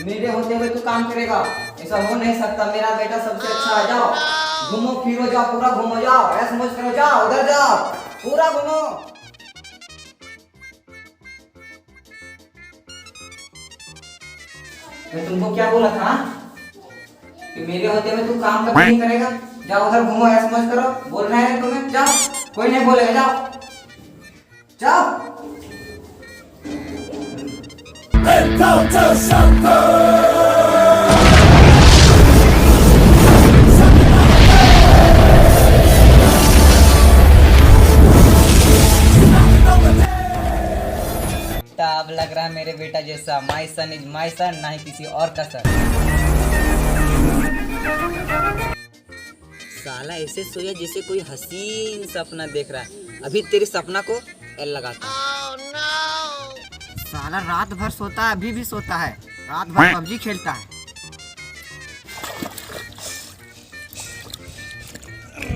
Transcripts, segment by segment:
मेरे होते हुए तू काम करेगा, ऐसा हो नहीं सकता। मेरा बेटा सबसे अच्छा है। जाओ घूमो फिरो, जाओ पूरा घूमो, जाओ ऐश मौज करो, जाओ उधर जाओ पूरा घूमो। मैं तुमको क्या बोला था कि मेरे होते हुए तू काम कभी नहीं करेगा? जाओ उधर घूमो ऐश मौज करो। बोल रहे हैं तुम्हें, जाओ कोई नहीं बोलेगा, जाओ जाओ। अब लग रहा है मेरे बेटा जैसा, माई सन इज माई सन, ना ही किसी और का सर। साला ऐसे सोया जैसे कोई हसीन सपना देख रहा है। अभी तेरे सपना को एल लगाता है। साला रात भर सोता है, अभी भी सोता है, रात भर पबजी खेलता है।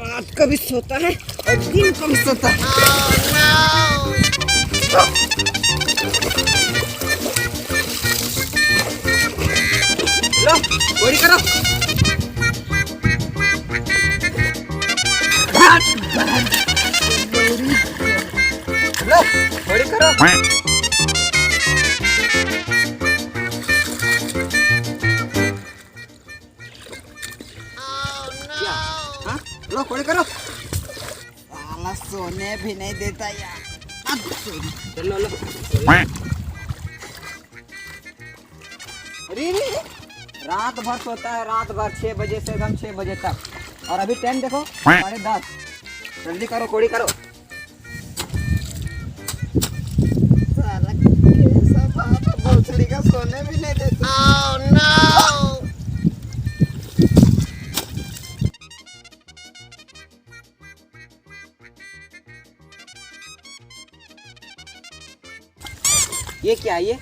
रात को भी सोता है और दिन को भी सोता है। लो गोली करो। लो गोली करो। लो गोली करो। साला सोने भी नहीं देता यार। चलो लो। अरे रात भर सोता है, रात भर 6 बजे से एकदम 6 बजे तक। और अभी टाइम देखो 10:30। जल्दी करो कोड़ी करो। साला कैसा बाप है, भोसड़ी का सोने भी नहीं देता। Oh, no! ये क्या है? ये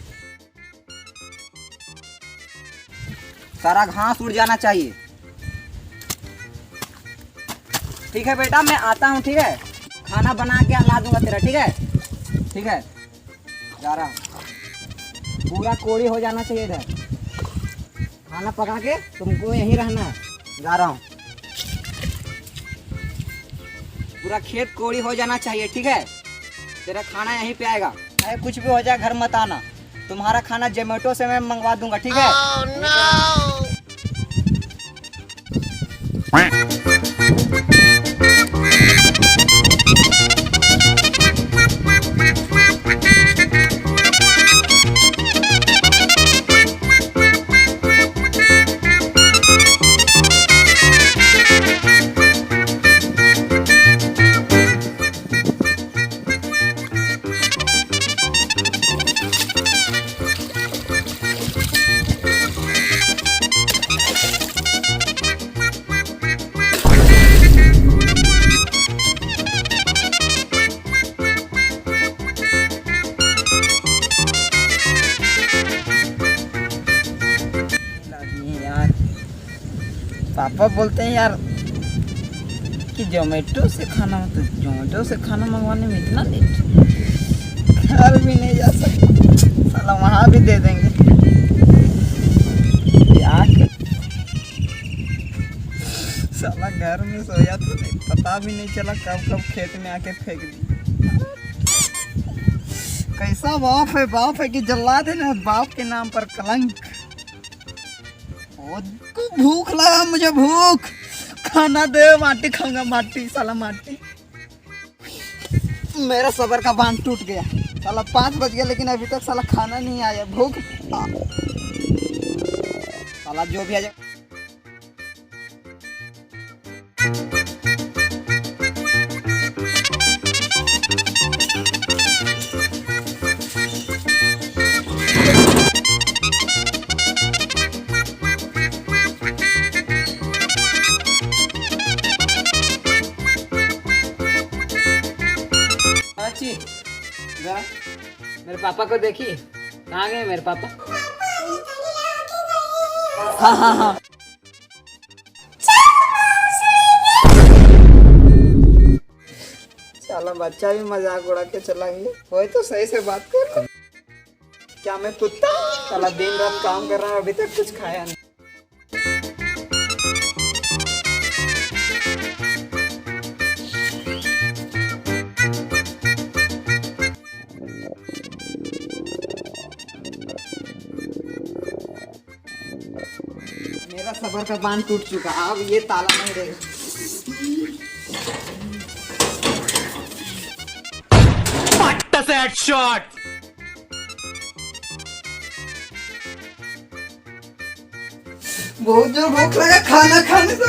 सारा घास उड़ जाना चाहिए। ठीक है बेटा, मैं आता हूँ। ठीक है, खाना बना के ला दूंगा तेरा। ठीक है, ठीक है, जा रहा हूँ। पूरा कोड़ी हो जाना चाहिए इधर। खाना पका के तुमको यहीं रहना है। जा रहा हूँ। पूरा खेत कोड़ी हो जाना चाहिए। ठीक है, तेरा खाना यहीं पे आएगा। चाहे कुछ भी हो जाए घर मत आना। तुम्हारा खाना जोमेटो से मैं मंगवा दूंगा। ठीक है? Oh, no! पापा बोलते हैं यार कि जोमेटो से खाना, मतलब जोमेटो से खाना मंगवाने में इतना लेट, घर भी नहीं जा सकता। साला वहाँ भी दे देंगे यार। साला घर में सोया तो नहीं, पता भी नहीं चला कब कब खेत में आके फेंक दी। कैसा बाप है कि जल्लाद है ना, बाप के नाम पर कलंक। भूख लगा मुझे, भूख। खाना दे, माटी खाऊंगा, माटी। साला माटी। मेरा सबर का बांध टूट गया। साला 5 बज गया लेकिन अभी तक साला खाना नहीं आया। भूख। साला जो भी आ जाए। मेरे पापा को देखी, कहाँ गए मेरे पापा? हाँ हाँ हाँ। साला बच्चा भी मजाक उड़ा के चला गया। वही तो सही से बात कर। क्या मैं कुत्ता? साला दिन रात काम कर रहा हूँ, अभी तक कुछ खाया नहीं। मेरा सबर का बांध टूट चुका, अब ये ताला नहीं रहेगा। Shot. बहुत जोर भूख लगा खाना खाने को।